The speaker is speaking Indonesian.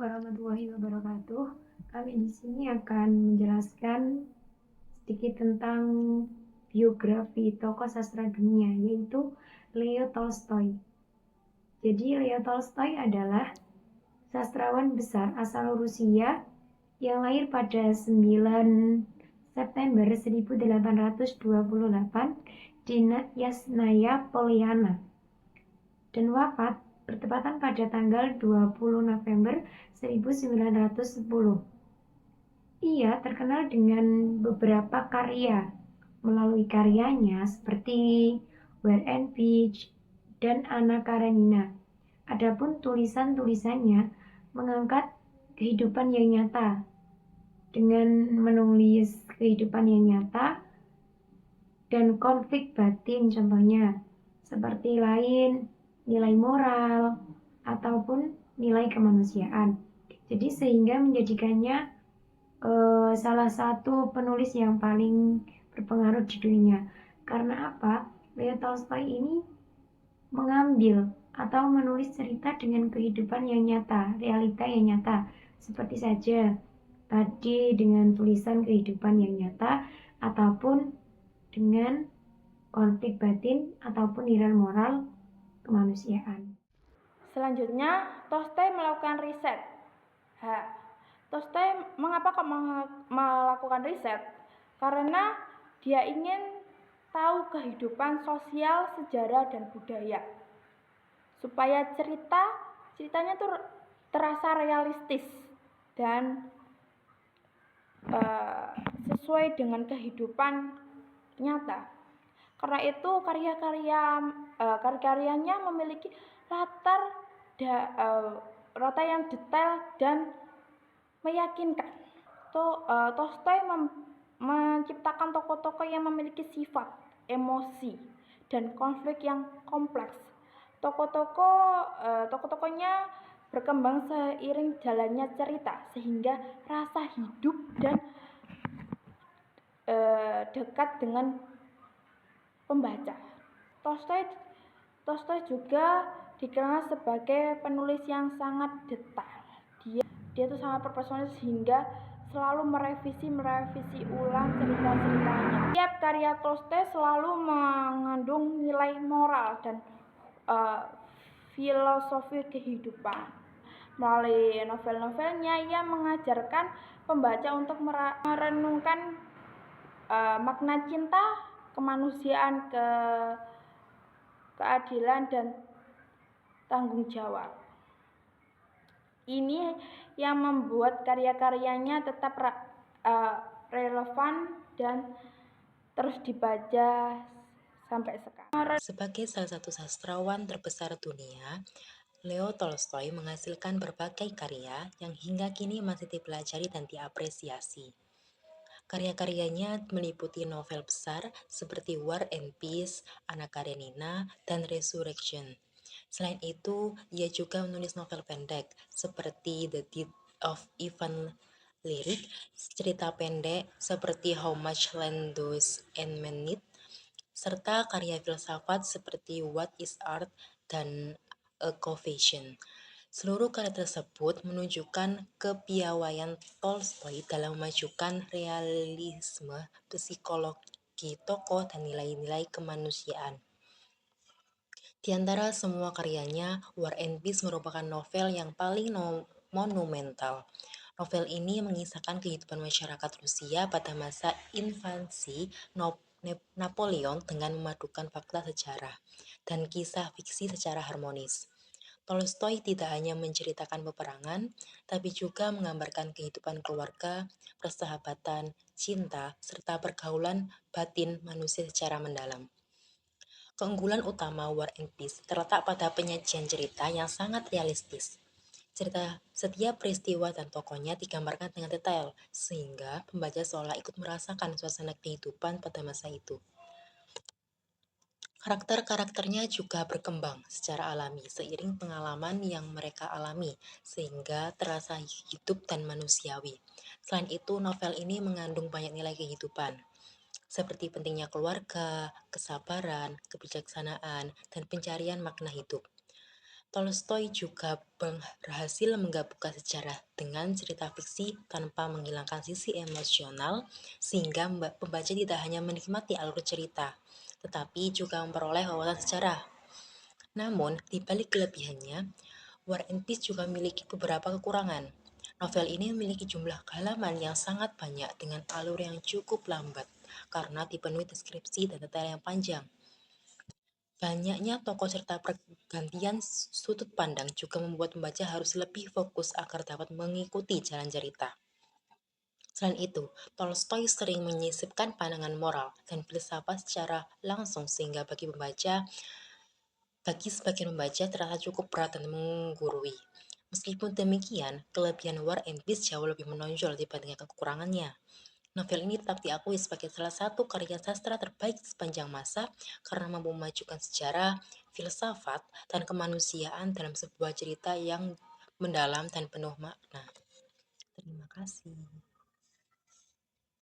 warahmatullahi wabarakatuh. Kami di sini akan menjelaskan sedikit tentang biografi tokoh sastra dunia, yaitu Leo Tolstoy. Jadi Leo Tolstoy adalah sastrawan besar asal Rusia yang lahir pada 9 September 1828 di Yasnaya Polyana dan wafat bertepatan pada tanggal 20 November 1910. Ia terkenal dengan beberapa karya melalui karyanya seperti War and Peace dan Anna Karenina. Adapun tulisan-tulisannya mengangkat kehidupan yang nyata dengan menulis kehidupan yang nyata dan konflik batin, contohnya seperti lain nilai moral ataupun nilai kemanusiaan. Jadi sehingga menjadikannya salah satu penulis yang paling berpengaruh di dunia. Karena apa? Leo Tolstoy ini mengambil atau menulis cerita dengan kehidupan yang nyata, realita yang nyata. Seperti saja tadi dengan tulisan kehidupan yang nyata ataupun dengan konflik batin ataupun nilai moral kemanusiaan. Selanjutnya, Tolstoy melakukan riset. Tolstoy mengapa melakukan riset? Karena dia ingin tahu kehidupan sosial, sejarah, dan budaya. Supaya ceritanya tuh terasa realistis dan sesuai dengan kehidupan nyata. Karena itu karya-karyanya memiliki latar yang detail dan meyakinkan. Tolstoy menciptakan tokoh-tokoh yang memiliki sifat, emosi, dan konflik yang kompleks. Tokoh-tokohnya berkembang seiring jalannya cerita sehingga rasa hidup dan dekat dengan pembaca. Tolstoy juga dikenal sebagai penulis yang sangat detail. Dia tuh sangat perfeksionis sehingga selalu merevisi ulang cerita-ceritanya. Setiap karya Tolstoy selalu mengandung nilai moral dan filosofi kehidupan. Melalui novel-novelnya, ia mengajarkan pembaca untuk merenungkan makna cinta, kemanusiaan, keadilan, dan tanggung jawab. Ini yang membuat karya-karyanya tetap relevan dan terus dibaca sampai sekarang. Sebagai salah satu sastrawan terbesar dunia, Leo Tolstoy menghasilkan berbagai karya yang hingga kini masih dipelajari dan diapresiasi. Karya-karyanya meliputi novel besar seperti War and Peace, Anna Karenina, dan Resurrection. Selain itu, ia juga menulis novel pendek seperti The Death of Ivan Lyrik, cerita pendek seperti How Much Land Does a Man Need, serta karya filsafat seperti What is Art dan A Confession. Seluruh karya tersebut menunjukkan kepiawaian Tolstoy dalam memajukan realisme psikologi tokoh dan nilai-nilai kemanusiaan. Di antara semua karyanya, War and Peace merupakan novel yang paling monumental. Novel ini mengisahkan kehidupan masyarakat Rusia pada masa invasi Napoleon dengan memadukan fakta sejarah dan kisah fiksi secara harmonis. Tolstoy tidak hanya menceritakan peperangan, tapi juga menggambarkan kehidupan keluarga, persahabatan, cinta, serta pergaulan batin manusia secara mendalam. Keunggulan utama War and Peace terletak pada penyajian cerita yang sangat realistis. Setiap peristiwa dan tokohnya digambarkan dengan detail, sehingga pembaca seolah ikut merasakan suasana kehidupan pada masa itu. Karakter-karakternya juga berkembang secara alami seiring pengalaman yang mereka alami, sehingga terasa hidup dan manusiawi. Selain itu, novel ini mengandung banyak nilai kehidupan, seperti pentingnya keluarga, kesabaran, kebijaksanaan, dan pencarian makna hidup. Tolstoy juga berhasil menggabungkan sejarah dengan cerita fiksi tanpa menghilangkan sisi emosional, sehingga pembaca tidak hanya menikmati alur cerita, tetapi juga memperoleh wawasan sejarah. Namun, di balik kelebihannya, War and Peace juga memiliki beberapa kekurangan. Novel ini memiliki jumlah halaman yang sangat banyak dengan alur yang cukup lambat karena dipenuhi deskripsi dan detail yang panjang. Banyaknya tokoh serta pergantian sudut pandang juga membuat pembaca harus lebih fokus agar dapat mengikuti jalan cerita. Selain itu, Tolstoy sering menyisipkan pandangan moral dan filsafat secara langsung sehingga bagi sebagian pembaca terasa cukup berat dan menggurui. Meskipun demikian, kelebihan War and Peace jauh lebih menonjol dibandingkan kekurangannya. Novel ini tetap diakui sebagai salah satu karya sastra terbaik sepanjang masa karena mampu memajukan sejarah, filsafat, dan kemanusiaan dalam sebuah cerita yang mendalam dan penuh makna. Terima kasih.